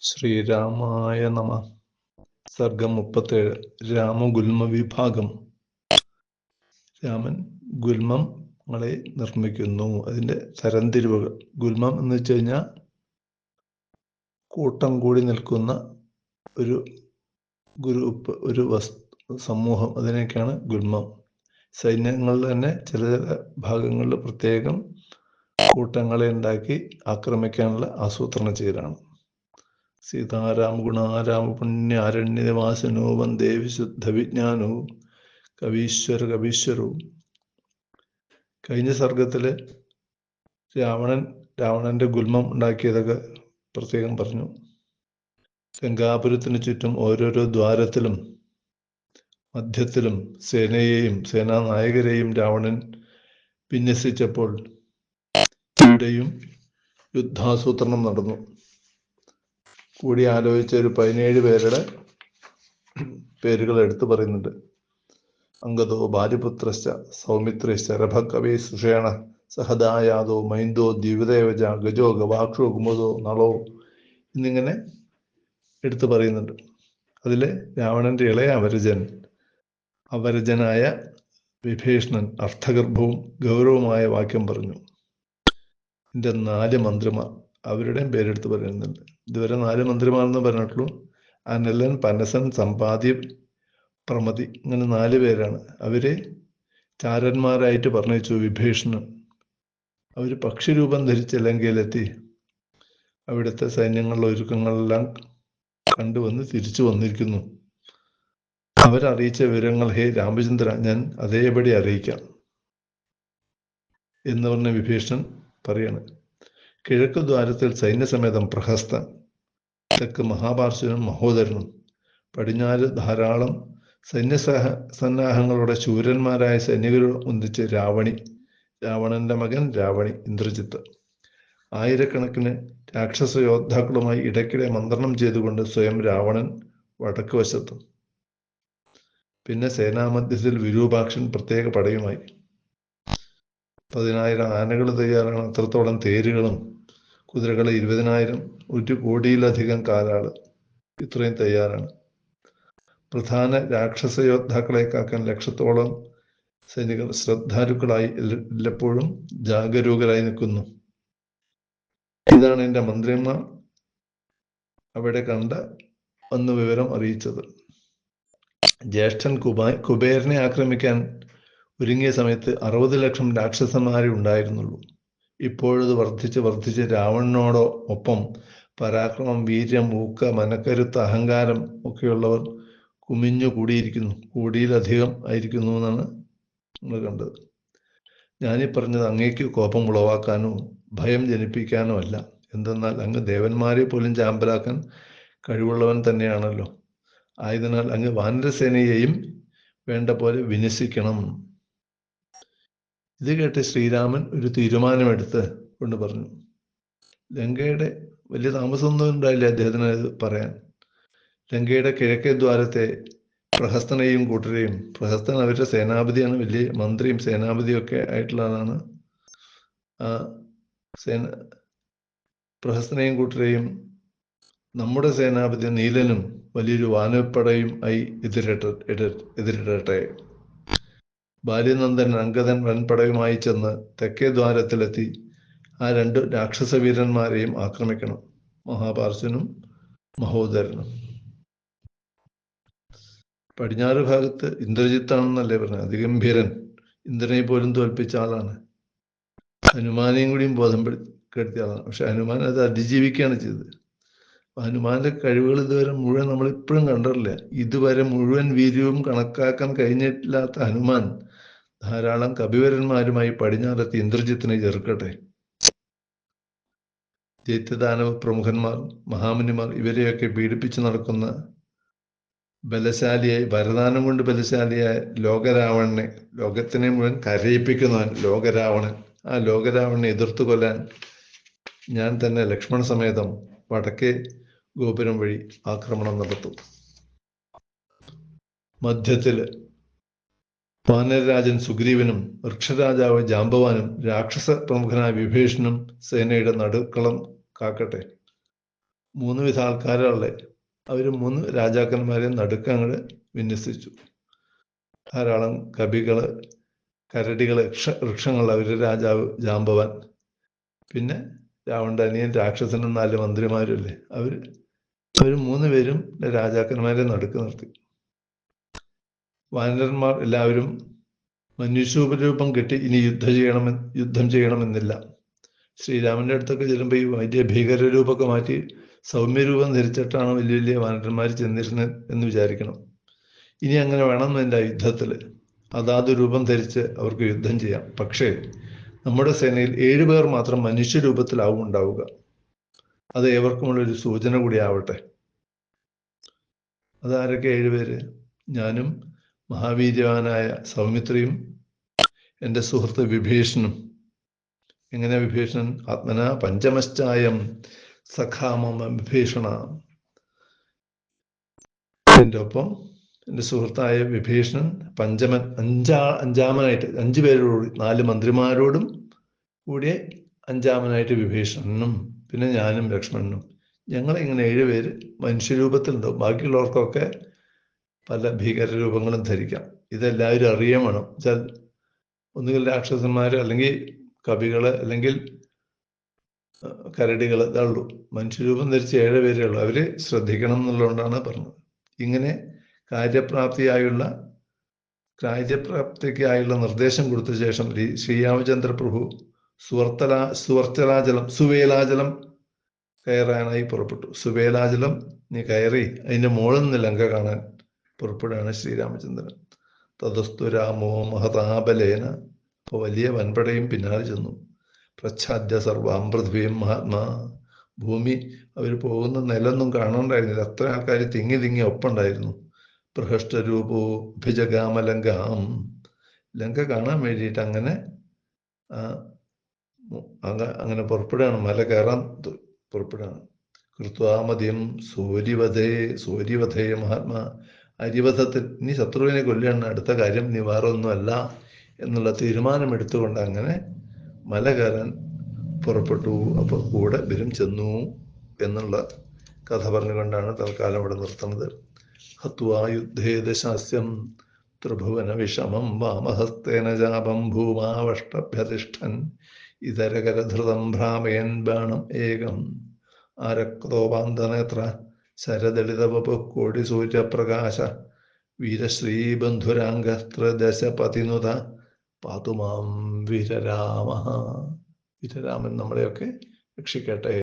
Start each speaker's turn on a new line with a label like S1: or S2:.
S1: ശ്രീരാമായ നമ. സർഗം 37. രാമഗുൽമ വിഭാഗം. രാമൻ ഗുൽമങ്ങളെ നിർമ്മിക്കുന്നു. അതിൻ്റെ തരംതിരിവുകൾ. ഗുൽമം എന്ന് വെച്ച് കഴിഞ്ഞാൽ കൂട്ടം കൂടി നിൽക്കുന്ന ഒരു ഗ്രൂപ്പ്, ഒരു സമൂഹം, അതിനൊക്കെയാണ് ഗുൽമം. സൈന്യങ്ങളിൽ തന്നെ ചില ഭാഗങ്ങളിൽ പ്രത്യേകം കൂട്ടങ്ങളെ ഉണ്ടാക്കി ആക്രമിക്കാനുള്ള ആസൂത്രണം ചെയ്യലാണ്. സീതാരാമ ഗുണാരാമ പുണ്യാരണ്യവാസനോ വന്ദേ വിശുദ്ധ വിജ്ഞാനോ കവീശ്വരവും. കഴിഞ്ഞ സർഗത്തില് രാവണന്റെ ഗുൽമം ഉണ്ടാക്കിയതൊക്കെ പ്രത്യേകം പറഞ്ഞു. ഗംഗാപുരത്തിന് ചുറ്റും ഓരോരോ ദ്വാരത്തിലും മധ്യത്തിലും സേനാനായകരെയും രാവണൻ വിന്യസിച്ചപ്പോൾ ഇവിടെയും യുദ്ധാസൂത്രണം നടന്നു. കൂടി ആലോചിച്ച ഒരു 17 പേരുടെ പേരുകൾ എടുത്തു പറയുന്നുണ്ട്. അംഗദോ ബാലിപുത്രശ്ച സൗമിത്രശ്ച രഭകവി സുഷേണ സഹദായാദോ മൈന്ദോ ദ്വിവിദേവജ ഗജോ ഗവാക്ഷോ കുമുദോ നളോ എന്നിങ്ങനെ എടുത്തു പറയുന്നുണ്ട്. അതിൽ രാവണന്റെ ഇളയ അപരജനായ വിഭീഷണൻ അർത്ഥഗർഭവും ഗൗരവമായ വാക്യം പറഞ്ഞു. എൻ്റെ 4 മന്ത്രിമാർ, അവരുടെയും പേരെടുത്ത് പറയുന്നുണ്ട്. ഇതുവരെ 4 മന്ത്രിമാരെന്ന് പറഞ്ഞിട്ടുള്ളൂ. അനലൻ, പനസൻ, സമ്പാദ്യ, പ്രമതി, ഇങ്ങനെ 4 പേരാണ്. അവര് ചാരന്മാരായിട്ട് പറഞ്ഞയച്ചു വിഭീഷണൻ. അവർ പക്ഷിരൂപം ധരിച്ച് ലങ്കയിലെത്തി അവിടുത്തെ സൈന്യങ്ങളുടെ ഒരുക്കങ്ങളെല്ലാം കണ്ടുവന്ന് തിരിച്ചു വന്നിരിക്കുന്നു. അവരറിയിച്ച വിവരങ്ങൾ ഹേ രാമചന്ദ്ര, ഞാൻ അതേപടി അറിയിക്കാം എന്ന് പറഞ്ഞ വിഭീഷണൻ പറയാണ്. കിഴക്ക് ദ്വാരത്തിൽ സൈന്യസമേതം പ്രഹസ്തൻ, തെക്ക് മഹാപാർശ്വനും മഹോദരനും, പടിഞ്ഞാറ് ധാരാളം സന്നാഹങ്ങളുടെ ശൂരന്മാരായ സൈനികരും ഒന്നിച്ച് രാവണന്റെ മകൻ രാവണി, ഇന്ദ്രജിത്ത്. ആയിരക്കണക്കിന് രാക്ഷസ യോദ്ധാക്കളുമായി ഇടയ്ക്കിടെ മന്ത്രണം ചെയ്തുകൊണ്ട് സ്വയം രാവണൻ വടക്ക് വശത്തും. പിന്നെ സേനാമധ്യത്തിൽ വിരൂപാക്ഷൻ പ്രത്യേക പടയുമായി. 10,000 ആനകൾ തയ്യാറാണ്. അത്രത്തോളം തേരുകളും കുതിരകൾ 20,000, 1 കോടിയിലധികം കാലാള്, ഇത്രയും തയ്യാറാണ്. പ്രധാന രാക്ഷസ യോദ്ധാക്കളെ കാക്കാൻ 1,00,000-ഓളം സൈനികർ ശ്രദ്ധാലുക്കളായി എല്ലപ്പോഴും ജാഗരൂകരായി നിൽക്കുന്നു. ഇതാണ് എൻ്റെ മന്ത്രിമാർ അവിടെ വന്ന് വിവരം അറിയിച്ചത്. ജ്യേഷ്ഠൻ കുബേരനെ ആക്രമിക്കാൻ ഒരുങ്ങിയ സമയത്ത് 60 ലക്ഷം രാക്ഷസന്മാരെ ഉണ്ടായിരുന്നുള്ളൂ. ഇപ്പോഴത് വർദ്ധിച്ച് രാവണനോടോ ഒപ്പം പരാക്രമം, വീര്യം, ഊക്ക, മനക്കരുത്ത്, അഹങ്കാരം ഒക്കെയുള്ളവർ കുമിഞ്ഞു കൂടിയിരിക്കുന്നു. കോടിയിലധികം ആയിരിക്കുന്നു എന്നാണ് നമ്മൾ കണ്ടത്. ഞാനീ പറഞ്ഞത് അങ്ങേക്ക് കോപം ഉളവാക്കാനോ ഭയം ജനിപ്പിക്കാനോ അല്ല. എന്തെന്നാൽ അങ്ങ് ദേവന്മാരെ പോലും ചാമ്പലാക്കാൻ കഴിവുള്ളവൻ തന്നെയാണല്ലോ. ആയതിനാൽ അങ്ങ് വാനരസേനയെയും വേണ്ട പോലെ വിന്യസിക്കണം. ഇത് കേട്ട് ശ്രീരാമൻ ഒരു തീരുമാനമെടുത്ത് കൊണ്ട് പറഞ്ഞു. ലങ്കയുടെ വലിയ താമസമൊന്നും ഉണ്ടായില്ല അദ്ദേഹത്തിന് അത് പറയാൻ. ലങ്കയുടെ കിഴക്കേ ദ്വാരത്തെ പ്രഹസ്തനെയും കൂട്ടരെയും, പ്രഹസ്തൻ അവരുടെ സേനാപതിയാണ്, വലിയ മന്ത്രിയും സേനാപതിയും ഒക്കെ ആയിട്ടുള്ളതാണ്. പ്രഹസ്തനെയും കൂട്ടരെയും നമ്മുടെ സേനാപതി നീലനും വലിയൊരു വാനപ്പടയും ആയി എതിരിടട്ടെ. ബാല്യനന്ദൻ, അംഗദൻ വൻപടയുമായി ചെന്ന് തെക്കേ ദ്വാരത്തിലെത്തി ആ 2 രാക്ഷസ വീരന്മാരെയും ആക്രമിക്കണം, മഹാപാർശ്വനും മഹോദരനും. പടിഞ്ഞാറ് ഭാഗത്ത് ഇന്ദ്രജിത്താണെന്നല്ലേ പറഞ്ഞത്, അതിഗംഭീരൻ, ഇന്ദ്രനെ പോലും തോൽപ്പിച്ച ആളാണ്. ഹനുമാനെയും കൂടിയും ബോധം കെടുത്തിയ ആളാണ്. പക്ഷെ ഹനുമാൻ അത് അതിജീവിക്കുകയാണ് ചെയ്തത്. ഹനുമാന്റെ കഴിവുകൾ ഇതുവരെ മുഴുവൻ നമ്മളിപ്പോഴും കണ്ടിട്ടില്ല. ഇതുവരെ മുഴുവൻ വീര്യവും കണക്കാക്കാൻ കഴിഞ്ഞിട്ടില്ലാത്ത ഹനുമാൻ ധാരാളം കപിവരന്മാരുമായി പടിഞ്ഞാറെത്തി ഇന്ദ്രജിത്തിനെ ചെറുക്കട്ടെ. ദൈത്യദാനവ പ്രമുഖന്മാർ, മഹാമുനിമാർ ഇവരെയൊക്കെ പീഡിപ്പിച്ച് നടക്കുന്ന ബലശാലിയായി, വരദാനം കൊണ്ട് ബലശാലിയായ ലോകരാവണനെ, ലോകത്തിനെ മുഴുവൻ കരയിപ്പിക്കുന്നവൻ ലോകരാവണൻ, ആ ലോകരാവണനെ എതിർത്തു കൊല്ലാൻ ഞാൻ തന്നെ ലക്ഷ്മണ സമേതം വടക്കേ ഗോപുരം വഴി ആക്രമണം നടത്തും. മധ്യത്തില് വാനരരാജൻ സുഗ്രീവനും വൃക്ഷരാജാവ് ജാമ്പവാനും രാക്ഷസ പ്രമുഖനായ വിഭീഷണനും സേനയുടെ നടുക്കളം കാക്കട്ടെ. 3 വിധ ആൾക്കാരുള്ള അവർ 3 രാജാക്കന്മാരെ നടുക്കങ്ങട് വിന്യസിച്ചു. ധാരാളം കവികള്, കരടികള്, വൃക്ഷങ്ങൾ, അവരുടെ രാജാവ് ജാമ്പവാൻ, പിന്നെ രാവണന്റെ അനിയൻ രാക്ഷസനും 4 മന്ത്രിമാരുമല്ലേ, അവർ 3 പേരും രാജാക്കന്മാരെ നടുക്ക് നിർത്തി. വാനരന്മാർ എല്ലാവരും മനുഷ്യരൂപം കെട്ടി ഇനി യുദ്ധം ചെയ്യണമെന്നില്ല. ശ്രീരാമന്റെ അടുത്തൊക്കെ ചെല്ലുമ്പോൾ ഈ വലിയ ഭീകരരൂപമൊക്കെ മാറ്റി സൗമ്യരൂപം ധരിച്ചിട്ടാണ് വലിയ വലിയ വാനരന്മാർ ചെന്നിരുന്നത് എന്ന് വിചാരിക്കണം. ഇനി അങ്ങനെ വേണമെന്നില്ല. യുദ്ധത്തിൽ അതാത് രൂപം ധരിച്ച് അവർക്ക് യുദ്ധം ചെയ്യാം. പക്ഷേ നമ്മുടെ സേനയിൽ 7 പേർ മാത്രം മനുഷ്യരൂപത്തിലാവും ഉണ്ടാവുക. അത് ഏവർക്കുമുള്ളൊരു സൂചന കൂടി ആവട്ടെ. അതാരൊക്കെ 7 പേര്? ഞാനും മഹാവീര്യവാനായ സൗമിത്രിയും എൻ്റെ സുഹൃത്ത് വിഭീഷണനും. എങ്ങനെ വിഭീഷണൻ? ആത്മന പഞ്ചമശ്ചായം സഖാമമ വിഭീഷണ. എൻ്റെ ഒപ്പം എൻ്റെ സുഹൃത്തായ വിഭീഷണൻ പഞ്ചമൻ, അഞ്ചാമനായിട്ട് 5 പേരോട്, 4 മന്ത്രിമാരോടും കൂടി 5ാമനായിട്ട് വിഭീഷണനും, പിന്നെ ഞാനും ലക്ഷ്മണനും. ഞങ്ങളിങ്ങനെ 7 പേര് മനുഷ്യരൂപത്തിലുണ്ടാവും. ബാക്കിയുള്ളവർക്കൊക്കെ പല ഭീകരരൂപങ്ങളും ധരിക്കാം. ഇതെല്ലാവരും അറിയാൻ വേണം. വെച്ചാൽ ഒന്നുകിൽ രാക്ഷസന്മാർ, അല്ലെങ്കിൽ കവികള്, അല്ലെങ്കിൽ കരടികൾ, ഇതുള്ളൂ. മനുഷ്യരൂപം ധരിച്ച് 7 പേരേ ഉള്ളൂ. അവര് ശ്രദ്ധിക്കണം എന്നുള്ളതുകൊണ്ടാണ് പറഞ്ഞത്. ഇങ്ങനെ കാര്യപ്രാപ്തിക്കായുള്ള നിർദ്ദേശം കൊടുത്ത ശേഷം ശ്രീരാമചന്ദ്ര പ്രഭു സുവേലാചലം കയറാനായി പുറപ്പെട്ടു. സുവേലാചലം നീ കയറി അതിൻ്റെ മുകളിൽ നിന്ന് ലങ്ക കാണാൻ പുറപ്പെടുകയാണ് ശ്രീരാമചന്ദ്രൻ. തതസ്തു രാമോ മഹതാബലേന. അപ്പോൾ വലിയ വൻപടയും പിന്നാലെ ചെന്നു. പ്രച്ഛാദ്യ സർവാം പൃഥ്വിയും മഹാത്മാ. ഭൂമി അവർ പോകുന്ന നിലൊന്നും കാണണ്ടായിരുന്നില്ല. അത്ര ആൾക്കാർ തിങ്ങി ഒപ്പുണ്ടായിരുന്നു. ബൃഹഷ്ടരൂപോ ഭിജഗാമലങ്കാം. ലങ്ക കാണാൻ വേണ്ടിയിട്ട് അങ്ങനെ പുറപ്പെടുകയാണ്. മല കയറാൻ പുറപ്പെടുകയാണ്. കൃത്വാമദ്യം സൂര്യവധേ മഹാത്മാ. അരിവധത്തിൽ നീ ശത്രുവിനെ കൊല്ലുകയാണ് അടുത്ത കാര്യം, നീ വേറെ ഒന്നുമല്ല എന്നുള്ള തീരുമാനമെടുത്തുകൊണ്ട് അങ്ങനെ മല കയറാൻ പുറപ്പെട്ടു. അപ്പോൾ കൂടെ ഇവരും ചെന്നു എന്നുള്ള കഥ പറഞ്ഞുകൊണ്ടാണ് തൽക്കാലം ഇവിടെ നിർത്തുന്നത്. ഹത്വാ യുദ്ധേ ദശാസ്യം ത്രിഭുവന വിഷമം വാമഹസ്തേന ജാപം ഭൂമാവഷ്ടഭ്യതിഷ്ഠൻ ഇതരകരധൃതം ഭ്രാമയൻ ബാണം ഏകം ആരക്തോപാന്തനേത്ര ശരദളിതവപു കോടി സൂര്യപ്രകാശ വീരശ്രീബന്ധുരാംഗസ്ത്രദശപതിനുത പാതുമാം വീരരാമ. വീരരാമൻ നമ്മളെയൊക്കെ രക്ഷിക്കട്ടെ.